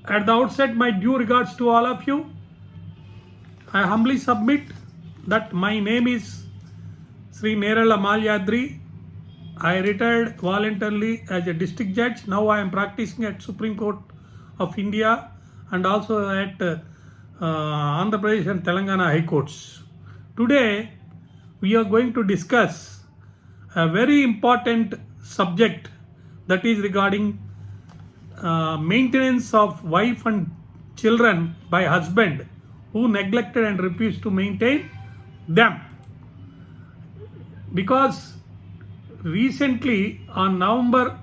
At the outset, my due regards to all of you. I humbly submit that my name is Sri Nerala Malyadri. I retired voluntarily as a district judge. Now I am practicing at Supreme Court of India and also at Andhra Pradesh and Telangana High Courts. Today, we are going to discuss a very important subject, that is regarding maintenance of wife and children by husband who neglected and refused to maintain them. Because recently on November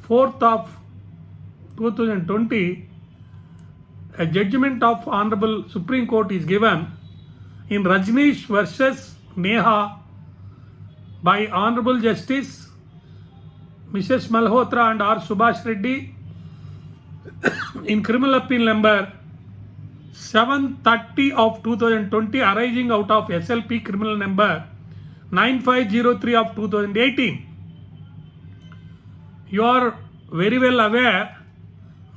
4th of 2020, a judgment of Honorable Supreme Court is given in Rajneesh versus Neha by Honorable Justice Mrs. Malhotra and R. Subhash Reddy in criminal appeal number 730 of 2020 arising out of SLP criminal number 9503 of 2018. You are very well aware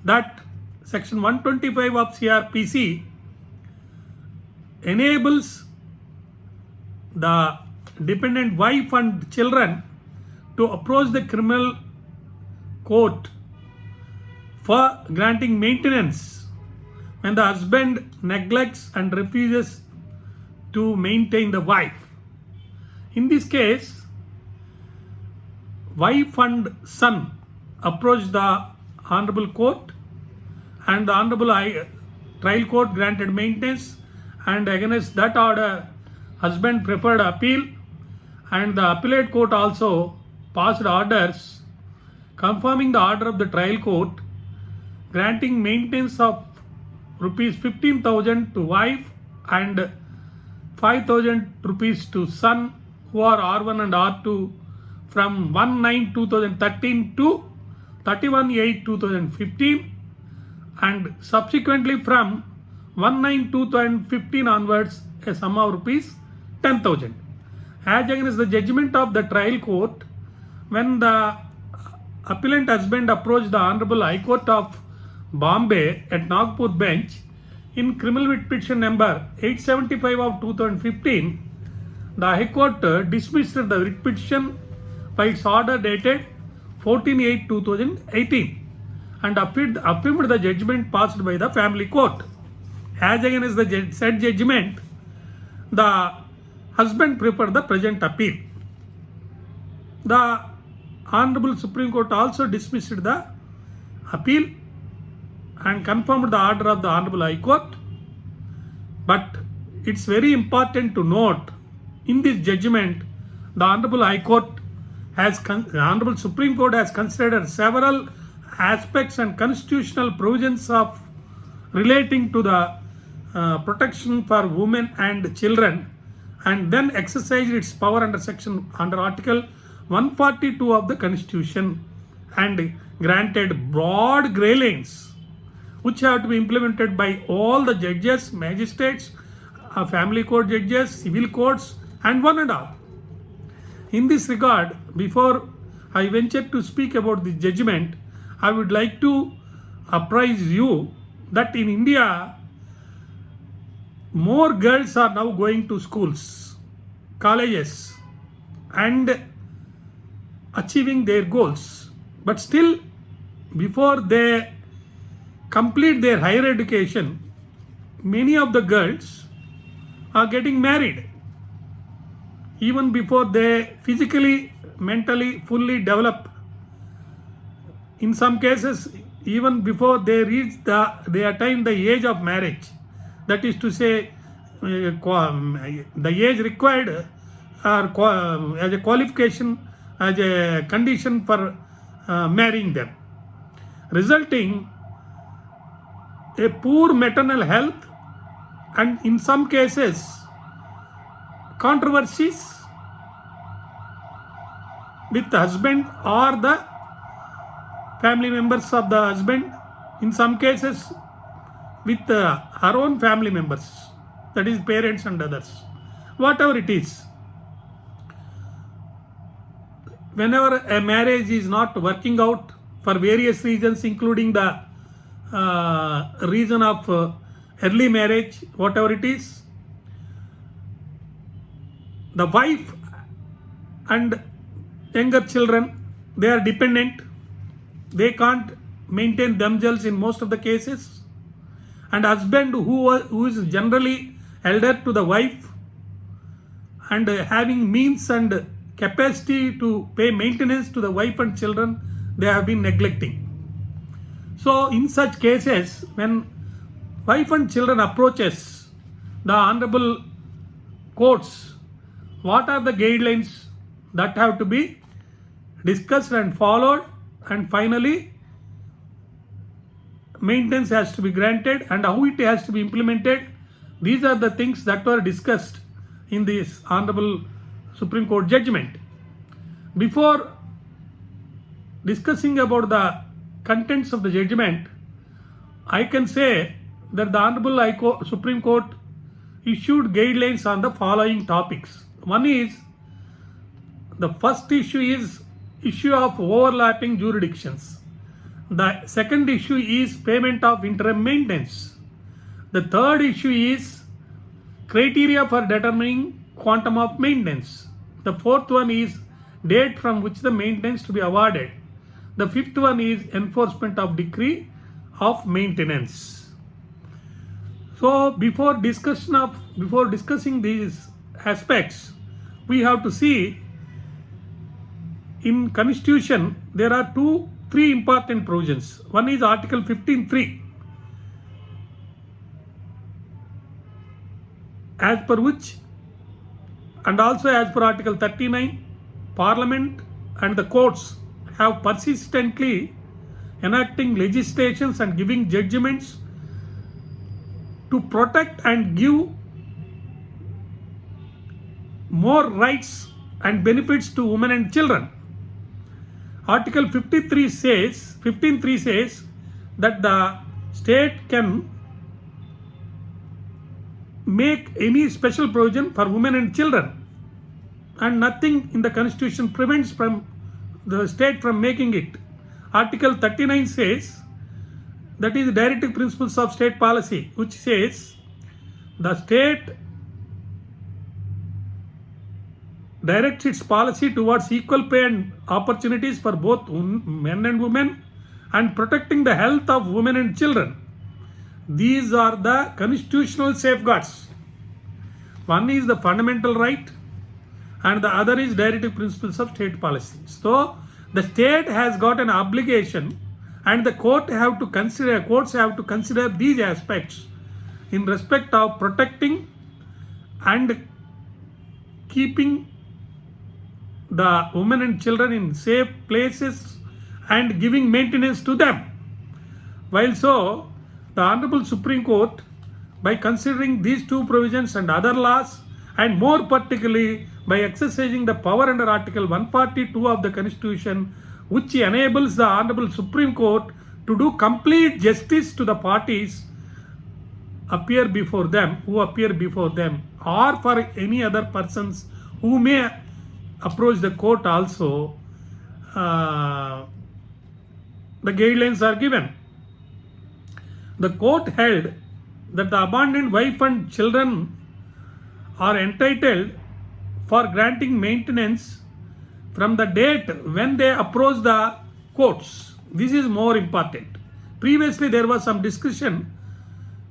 that section 125 of CRPC enables the dependent wife and children to approach the criminal court for granting maintenance when the husband neglects and refuses to maintain the wife. In this case, wife and son approached the Honorable Court, and the Honorable Trial Court granted maintenance, and against that order, husband preferred appeal, and the Appellate Court also passed orders confirming the order of the Trial Court granting maintenance of rupees 15,000 to wife and 5,000 rupees to son who are R1 and R2 from 1/9/2013 to 31/8/2015, and subsequently from 1/9/2015 onwards a sum of rupees 10,000. As against the judgment of the trial court, when the appellant husband approached the Honorable High Court of Bombay at Nagpur bench in criminal writ petition number 875 of 2015, the High Court dismissed the writ petition by its order dated 14/8/2018 and affirmed the judgment passed by the family court. As against the said judgment, the husband preferred the present appeal. The Honorable Supreme Court also dismissed the appeal and confirmed the order of the Honorable High Court. But it's very important to note, in this judgment, the Honorable High Court the Honorable Supreme Court has considered several aspects and constitutional provisions of relating to the protection for women and children, and then exercised its power under Article 142 of the Constitution and granted broad grey lanes which have to be implemented by all the judges, magistrates, family court judges, civil courts, and one and all. In this regard, before I venture to speak about this judgment, I would like to apprise you that in India, more girls are now going to schools, colleges, and achieving their goals. But still, before they complete their higher education, many of the girls are getting married even before they physically, mentally fully develop. In some cases, even before they attain the age of marriage. That is to say, the age required as a qualification, as a condition for marrying them, resulting a poor maternal health, and in some cases controversies with the husband or the family members of the husband, in some cases with her own family members, that is parents and others. Whatever it is, whenever a marriage is not working out for various reasons, including the reason of early marriage, whatever it is. The wife and younger children, they are dependent. They can't maintain themselves in most of the cases. And husband who is generally elder to the wife and having means and capacity to pay maintenance to the wife and children, they have been neglecting. So in such cases, when wife and children approaches the honorable courts, what are the guidelines that have to be discussed and followed, and finally maintenance has to be granted, and how it has to be implemented. These are the things that were discussed in this honorable Supreme Court judgment. Before discussing about the contents of the judgment, I can say that the honorable Supreme Court issued guidelines on the following topics. One is, the first issue is issue of overlapping jurisdictions. The second issue is payment of interim maintenance. The third issue is criteria for determining quantum of maintenance. The fourth one is date from which the maintenance to be awarded. The fifth one is enforcement of decree of maintenance. So before discussing these aspects, we have to see in Constitution there are three important provisions. One is Article 15(3), as per which, and also as per Article 39, Parliament and the courts have persistently enacting legislations and giving judgments to protect and give more rights and benefits to women and children. Article 15(3) says that the state can make any special provision for women and children, and nothing in the Constitution prevents from the state from making it. Article 39 says, that is directive principles of state policy, which says the state directs its policy towards equal pay and opportunities for both men and women, and protecting the health of women and children. These are the constitutional safeguards. One is the fundamental right, and the other is directive principles of state policy. So the state has got an obligation, and the courts have to consider these aspects in respect of protecting and keeping the women and children in safe places and giving maintenance to them. While so, the Honorable Supreme Court, by considering these two provisions and other laws, and more particularly by exercising the power under Article 142 of the Constitution, which enables the Honorable Supreme Court to do complete justice to the parties who appear before them, or for any other persons who may approach the court also, the guidelines are given. The court held that the abandoned wife and children are entitled for granting maintenance from the date when they approach the courts. This is more important. Previously there was some discussion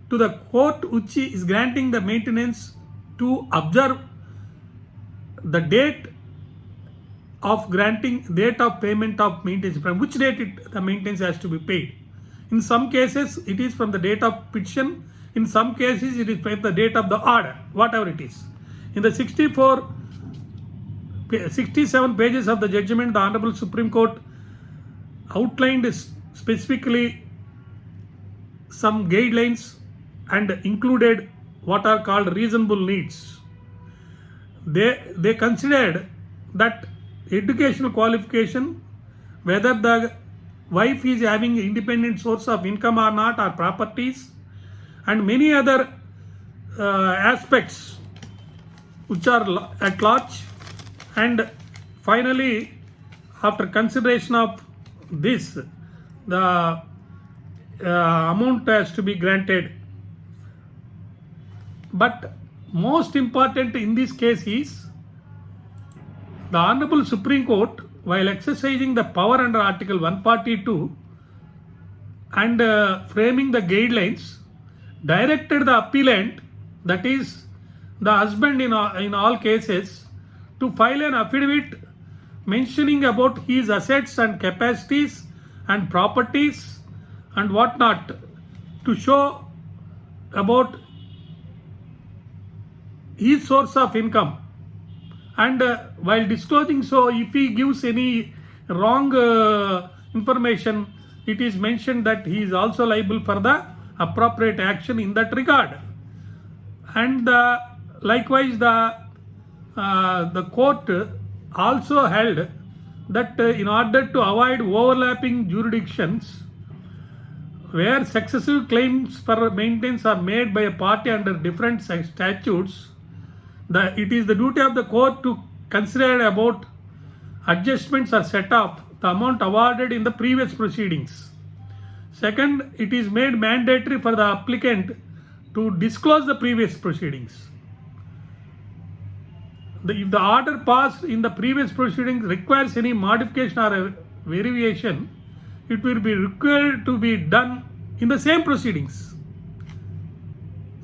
to the court which is granting the maintenance to observe the date of payment of maintenance, from which date the maintenance has to be paid. In some cases it is from the date of petition, in some cases it is from the date of the order, whatever it is. In the 67 pages of the judgment, the Honorable Supreme Court outlined specifically some guidelines and included what are called reasonable needs. They considered that educational qualification, whether the wife is having independent source of income or not, or properties, and many other aspects which are at large. And finally, after consideration of this, the amount has to be granted. But most important in this case is the Honorable Supreme Court, while exercising the power under Article 142 and framing the guidelines, directed the appellant, that is the husband in all cases, to file an affidavit mentioning about his assets and capacities and properties and whatnot, to show about his source of income. And while disclosing, so if he gives any wrong information, it is mentioned that he is also liable for the appropriate action in that regard. And likewise, the court also held that in order to avoid overlapping jurisdictions where successive claims for maintenance are made by a party under different statutes, it is the duty of the court to consider about adjustments or set off the amount awarded in the previous proceedings. Second, it is made mandatory for the applicant to disclose the previous proceedings. If the order passed in the previous proceedings requires any modification or a variation, it will be required to be done in the same proceedings.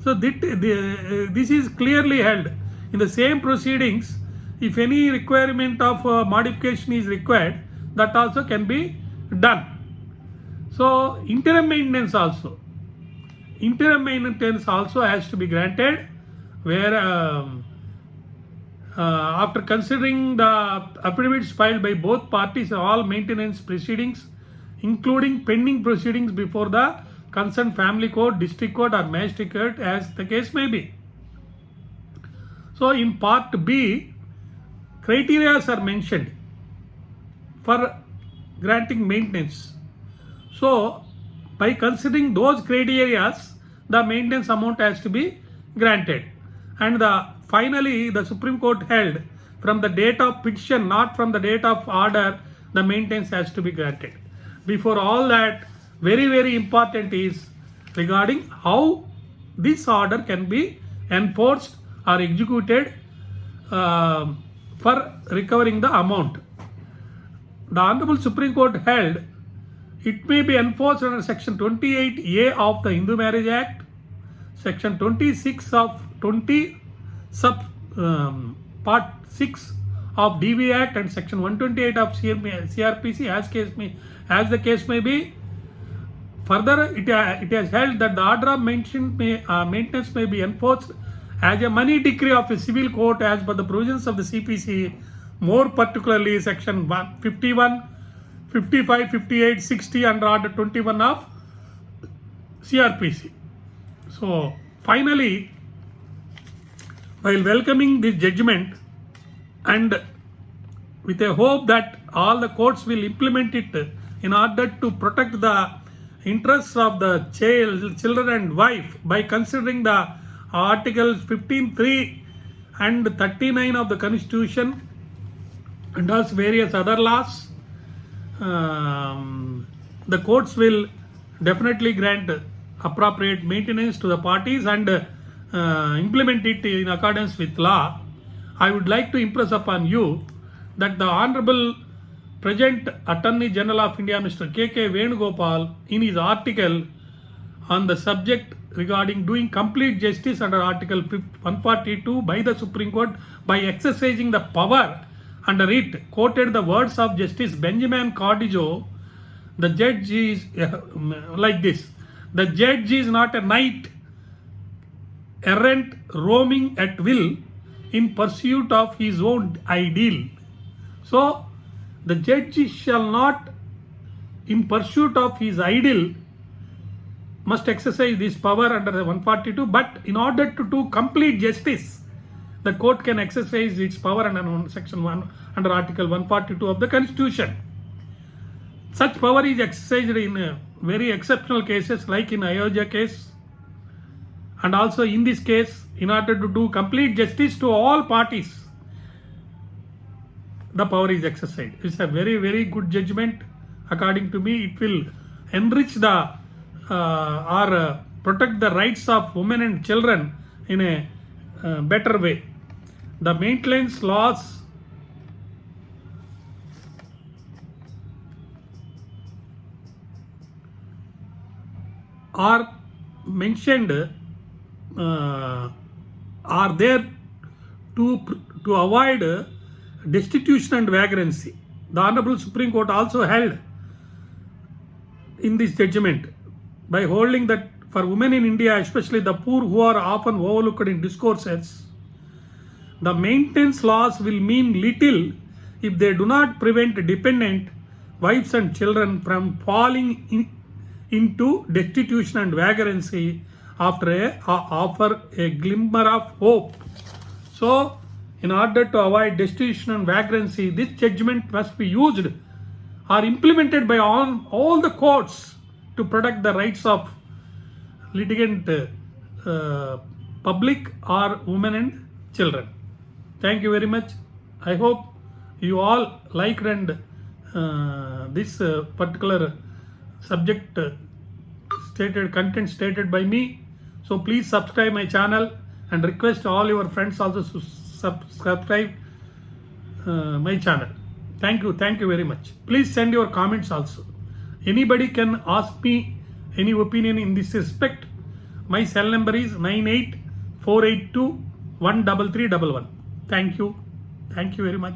So this is clearly held. In the same proceedings, if any requirement of modification is required, that also can be done. So interim maintenance also has to be granted, where after considering the affidavits filed by both parties, all maintenance proceedings, including pending proceedings before the concerned family court, district court or magistrate court, as the case may be. So in part B, criteria are mentioned for granting maintenance. So by considering those criteria, the maintenance amount has to be granted. And finally, the Supreme Court held from the date of petition, not from the date of order, the maintenance has to be granted. Before all that, very, very important is regarding how this order can be enforced or executed for recovering the amount. The Honorable Supreme Court held it may be enforced under Section 28A of the Hindu Marriage Act, Section 26 of 20 Part 6 of DV Act, and Section 128 of CRPC as the case may be. Further, it has held that the order of maintenance may be enforced as a money decree of a civil court as per the provisions of the CPC, more particularly Section 51, 55, 58, 60 and Order 21 of CRPC. So finally, while welcoming this judgment and with a hope that all the courts will implement it in order to protect the interests of the children and wife by considering the Articles 15(3) and 39 of the Constitution and also various other laws, the courts will definitely grant appropriate maintenance to the parties and implement it in accordance with law. I would like to impress upon you that the Honorable Present Attorney General of India, Mr. K.K. Venugopal, in his article on the subject regarding doing complete justice under Article 142 by the Supreme Court by exercising the power under it, quoted the words of Justice Benjamin Cordijo. The judge is like this: the judge is not a knight errant roaming at will in pursuit of his own ideal. So the judge shall not, in pursuit of his ideal, must exercise this power under 142, but in order to do complete justice, the court can exercise its power under Section 1 under Article 142 of the Constitution. Such power is exercised in very exceptional cases like in Ayodhya case, and also in this case, in order to do complete justice to all parties, the power is exercised. It's a very, very good judgment. According to me, it will enrich the or protect the rights of women and children in a better way. The maintenance laws are mentioned are there to avoid destitution and vagrancy. The Honorable Supreme Court also held in this judgment by holding that for women in India, especially the poor who are often overlooked in discourses, the maintenance laws will mean little if they do not prevent dependent wives and children from falling into destitution and vagrancy after offer a glimmer of hope. So, in order to avoid destitution and vagrancy, this judgment must be used or implemented by all the courts to protect the rights of litigant public or women and children. Thank you very much. I hope you all liked and this particular subject content stated by me. So please subscribe my channel and request all your friends also to subscribe my channel. Thank you very much. Please send your comments also. Anybody can ask me any opinion in this respect. My cell number is 9848213311. Thank you very much.